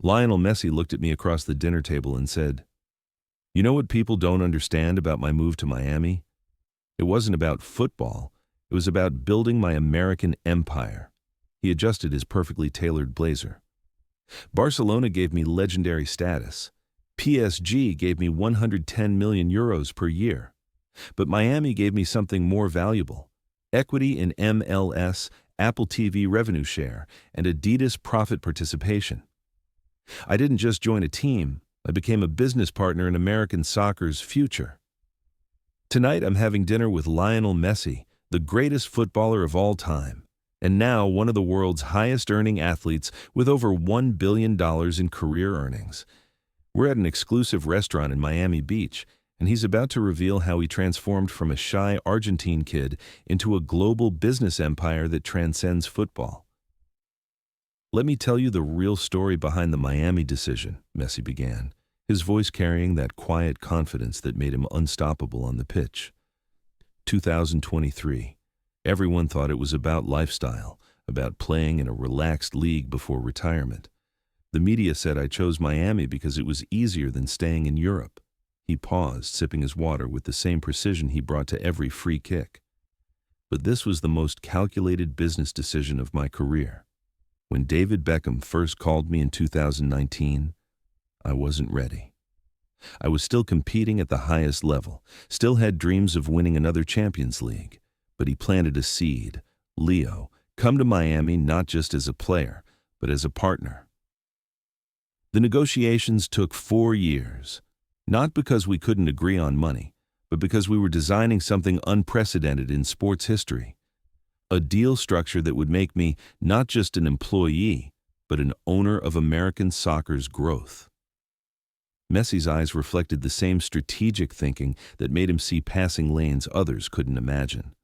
Lionel Messi looked at me across the dinner table and said, "You know what people don't understand about my move to Miami? It wasn't about football. It was about building my American empire." He adjusted his perfectly tailored blazer. "Barcelona gave me legendary status. PSG gave me 110 million euros per year. But Miami gave me something more valuable: equity in MLS, Apple TV revenue share, and Adidas profit participation. I didn't just join a team, I became a business partner in American soccer's future. Tonight I'm having dinner with Lionel Messi, the greatest footballer of all time, and now one of the world's highest-earning athletes with over $1 billion in career earnings. We're at an exclusive restaurant in Miami Beach, and he's about to reveal how he transformed from a shy Argentine kid into a global business empire that transcends football. Let me tell you the real story behind the Miami decision," Messi began, his voice carrying that quiet confidence that made him unstoppable on the pitch. 2023. Everyone thought it was about lifestyle, about playing in a relaxed league before retirement. The media said I chose Miami because it was easier than staying in Europe. He paused, sipping his water with the same precision he brought to every free kick. But this was the most calculated business decision of my career. When David Beckham first called me in 2019, I wasn't ready. I was still competing at the highest level, still had dreams of winning another Champions League, but he planted a seed. "Leo, come to Miami not just as a player, but as a partner." The negotiations took 4 years, not because we couldn't agree on money, but because we were designing something unprecedented in sports history. A deal structure that would make me not just an employee, but an owner of American soccer's growth. Messi's eyes reflected the same strategic thinking that made him see passing lanes others couldn't imagine.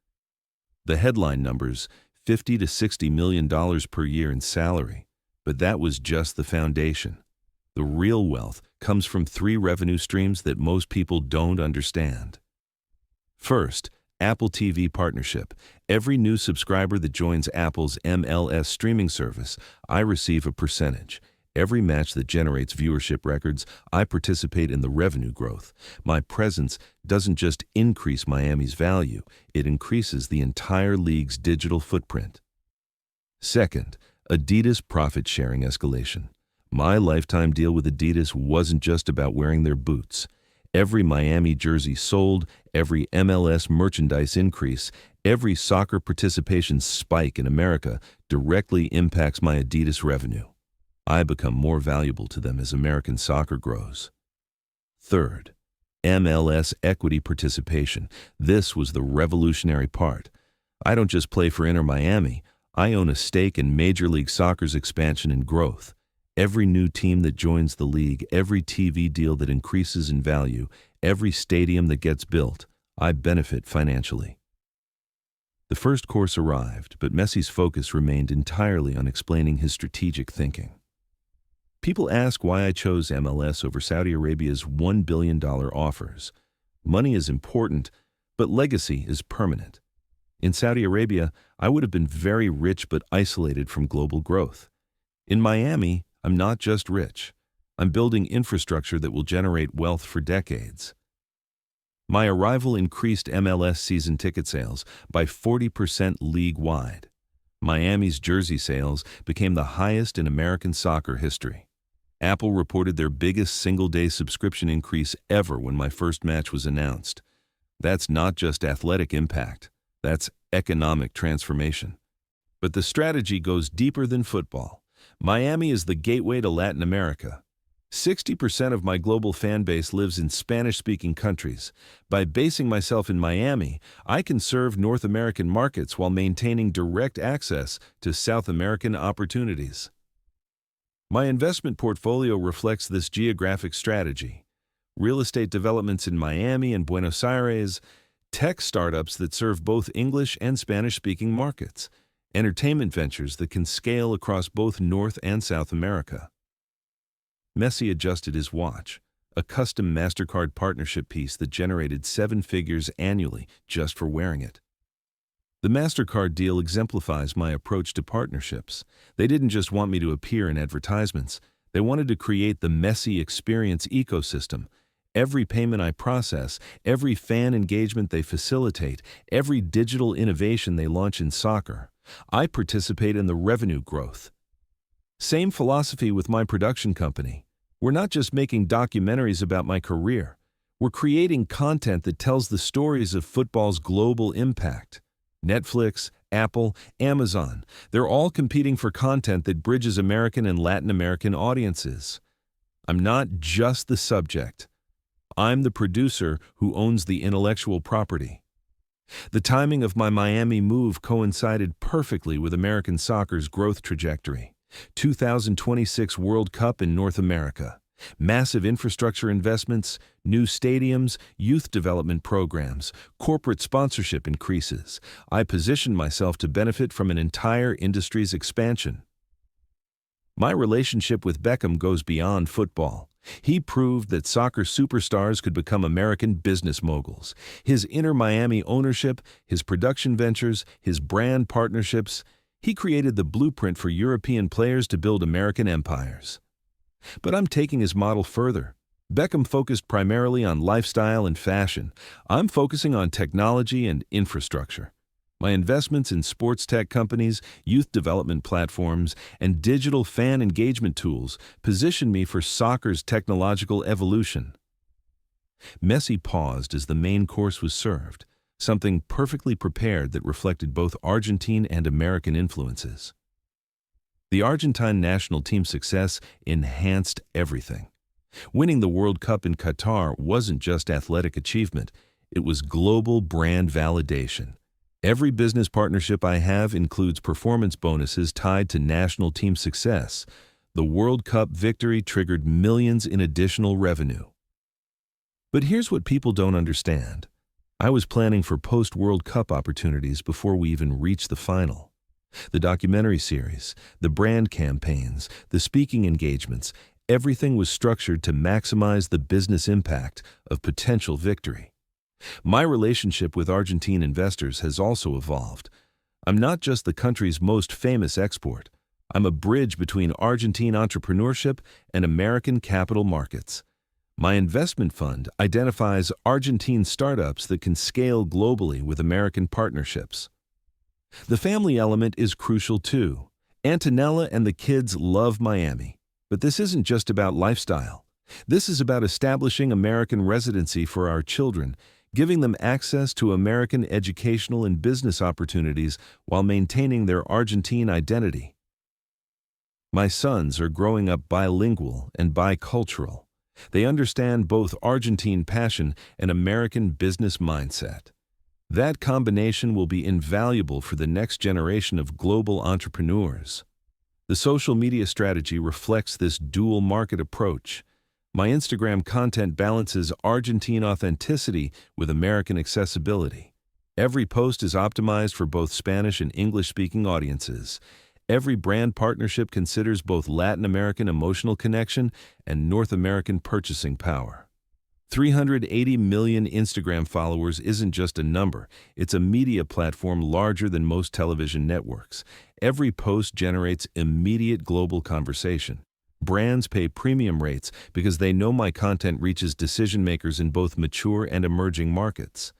The headline numbers, $50 to $60 million per year in salary, but that was just the foundation. The real wealth comes from 3 revenue streams that most people don't understand. First, Apple TV partnership. Every new subscriber that joins Apple's MLS streaming service, I receive a percentage. Every match that generates viewership records, I participate in the revenue growth. My presence doesn't just increase Miami's value, it increases the entire league's digital footprint. Second, Adidas profit-sharing escalation. My lifetime deal with Adidas wasn't just about wearing their boots. Every Miami jersey sold, every MLS merchandise increase, every soccer participation spike in America directly impacts my Adidas revenue. I become more valuable to them as American soccer grows. Third, MLS equity participation. This was the revolutionary part. I don't just play for Inter Miami, I own a stake in Major League Soccer's expansion and growth. Every new team that joins the league, every TV deal that increases in value, every stadium that gets built, I benefit financially. The first course arrived, but Messi's focus remained entirely on explaining his strategic thinking. People ask why I chose MLS over Saudi Arabia's $1 billion offers. Money is important, but legacy is permanent. In Saudi Arabia, I would have been very rich but isolated from global growth. In Miami, I'm not just rich. I'm building infrastructure that will generate wealth for decades. My arrival increased MLS season ticket sales by 40% league-wide. Miami's jersey sales became the highest in American soccer history. Apple reported their biggest single-day subscription increase ever when my first match was announced. That's not just athletic impact, that's economic transformation. But the strategy goes deeper than football. Miami is the gateway to Latin America. 60% of my global fan base lives in Spanish-speaking countries. By basing myself in Miami, I can serve North American markets while maintaining direct access to South American opportunities. My investment portfolio reflects this geographic strategy. Real estate developments in Miami and Buenos Aires, tech startups that serve both English and Spanish-speaking markets, entertainment ventures that can scale across both North and South America. Messi adjusted his watch, a custom MasterCard partnership piece that generated 7 figures annually just for wearing it. The MasterCard deal exemplifies my approach to partnerships. They didn't just want me to appear in advertisements, They wanted to create the Messi experience ecosystem. Every payment I process, every fan engagement they facilitate, every digital innovation they launch in soccer, I participate in the revenue growth. Same philosophy with my production company. We're not just making documentaries about my career. We're creating content that tells the stories of football's global impact. Netflix, Apple, Amazon, they're all competing for content that bridges American and Latin American audiences. I'm not just the subject. I'm the producer who owns the intellectual property. The timing of my Miami move coincided perfectly with American soccer's growth trajectory. 2026 World Cup in North America. Massive infrastructure investments, new stadiums, youth development programs, corporate sponsorship increases. I position myself to benefit from an entire industry's expansion. My relationship with Beckham goes beyond football. He proved that soccer superstars could become American business moguls. His Inter Miami ownership, his production ventures, his brand partnerships, he created the blueprint for European players to build American empires. But I'm taking his model further. Beckham focused primarily on lifestyle and fashion. I'm focusing on technology and infrastructure. My investments in sports tech companies, youth development platforms, and digital fan engagement tools position me for soccer's technological evolution. Messi paused as the main course was served, something perfectly prepared that reflected both Argentine and American influences. The Argentine national team's success enhanced everything. Winning the World Cup in Qatar wasn't just athletic achievement, it was global brand validation. Every business partnership I have includes performance bonuses tied to national team success. The World Cup victory triggered millions in additional revenue. But here's what people don't understand. I was planning for post-World Cup opportunities before we even reached the final. The documentary series, the brand campaigns, the speaking engagements, everything was structured to maximize the business impact of potential victory. My relationship with Argentine investors has also evolved. I'm not just the country's most famous export. I'm a bridge between Argentine entrepreneurship and American capital markets. My investment fund identifies Argentine startups that can scale globally with American partnerships. The family element is crucial too. Antonella and the kids love Miami. But this isn't just about lifestyle. This is about establishing American residency for our children, giving them access to American educational and business opportunities while maintaining their Argentine identity. My sons are growing up bilingual and bicultural. They understand both Argentine passion and American business mindset. That combination will be invaluable for the next generation of global entrepreneurs. The social media strategy reflects this dual market approach. My Instagram content balances Argentine authenticity with American accessibility. Every post is optimized for both Spanish and English-speaking audiences. Every brand partnership considers both Latin American emotional connection and North American purchasing power. 380 million Instagram followers isn't just a number, it's a media platform larger than most television networks. Every post generates immediate global conversation. Brands pay premium rates because they know my content reaches decision makers in both mature and emerging markets.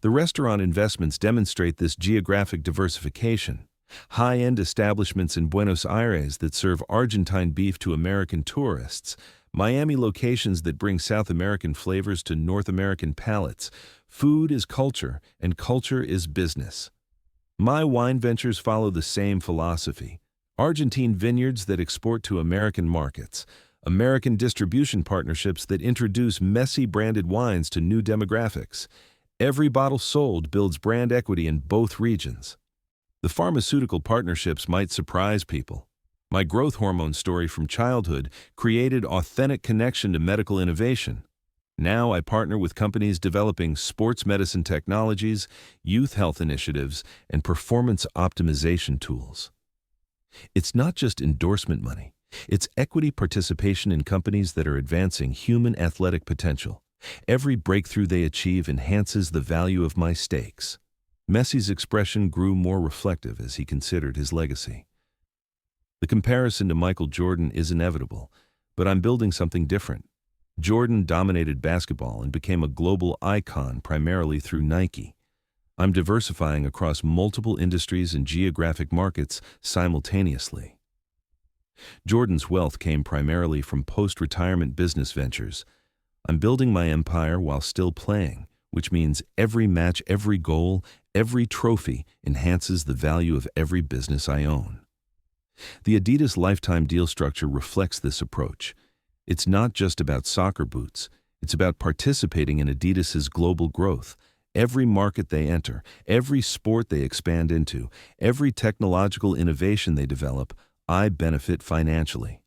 The restaurant investments demonstrate this geographic diversification. High-end establishments in Buenos Aires that serve Argentine beef to American tourists, Miami locations that bring South American flavors to North American palates. Food is culture, and culture is business. My wine ventures follow the same philosophy. Argentine vineyards that export to American markets, American distribution partnerships that introduce Messi-branded wines to new demographics. Every bottle sold builds brand equity in both regions. The pharmaceutical partnerships might surprise people. My growth hormone story from childhood created authentic connection to medical innovation. Now I partner with companies developing sports medicine technologies, youth health initiatives, and performance optimization tools. It's not just endorsement money. It's equity participation in companies that are advancing human athletic potential. Every breakthrough they achieve enhances the value of my stakes. Messi's expression grew more reflective as he considered his legacy. The comparison to Michael Jordan is inevitable, but I'm building something different. Jordan dominated basketball and became a global icon primarily through Nike. I'm diversifying across multiple industries and geographic markets simultaneously. Jordan's wealth came primarily from post-retirement business ventures. I'm building my empire while still playing, which means every match, every goal, every trophy enhances the value of every business I own. The Adidas lifetime deal structure reflects this approach. It's not just about soccer boots. It's about participating in Adidas's global growth. Every market they enter, every sport they expand into, every technological innovation they develop, I benefit financially.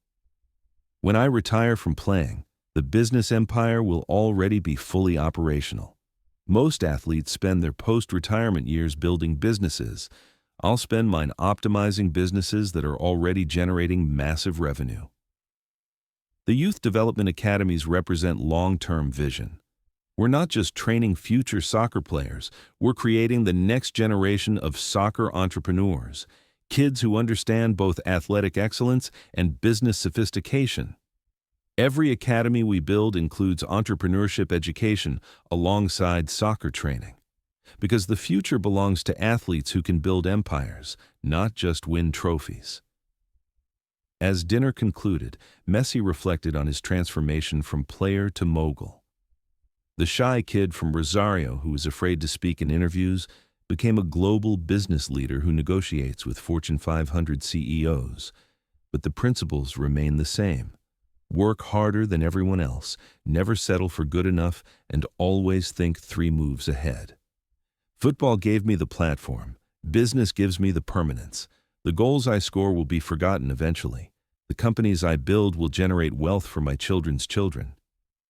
When I retire from playing, the business empire will already be fully operational. Most athletes spend their post-retirement years building businesses. I'll spend mine optimizing businesses that are already generating massive revenue. The Youth Development Academies represent long-term vision. We're not just training future soccer players, we're creating the next generation of soccer entrepreneurs, kids who understand both athletic excellence and business sophistication. Every academy we build includes entrepreneurship education alongside soccer training, because the future belongs to athletes who can build empires, not just win trophies. As dinner concluded, Messi reflected on his transformation from player to mogul. The shy kid from Rosario who was afraid to speak in interviews became a global business leader who negotiates with Fortune 500 CEOs. But the principles remain the same. Work harder than everyone else, never settle for good enough, and always think 3 moves ahead. Football gave me the platform. Business gives me the permanence. The goals I score will be forgotten eventually. The companies I build will generate wealth for my children's children.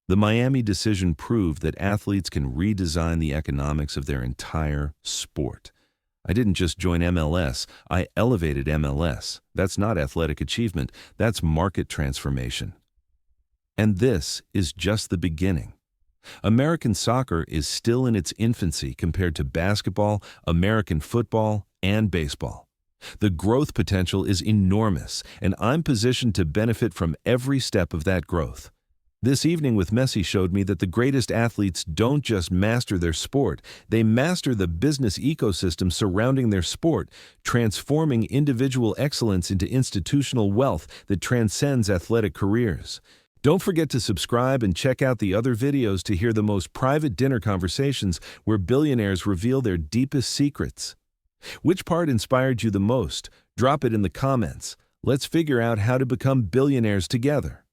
The Miami decision proved that athletes can redesign the economics of their entire sport. I didn't just join MLS, I elevated MLS. That's not athletic achievement, that's market transformation. And this is just the beginning. American soccer is still in its infancy compared to basketball, American football, and baseball. The growth potential is enormous, and I'm positioned to benefit from every step of that growth. This evening with Messi showed me that the greatest athletes don't just master their sport, they master the business ecosystem surrounding their sport, transforming individual excellence into institutional wealth that transcends athletic careers. Don't forget to subscribe and check out the other videos to hear the most private dinner conversations where billionaires reveal their deepest secrets. Which part inspired you the most? Drop it in the comments. Let's figure out how to become billionaires together.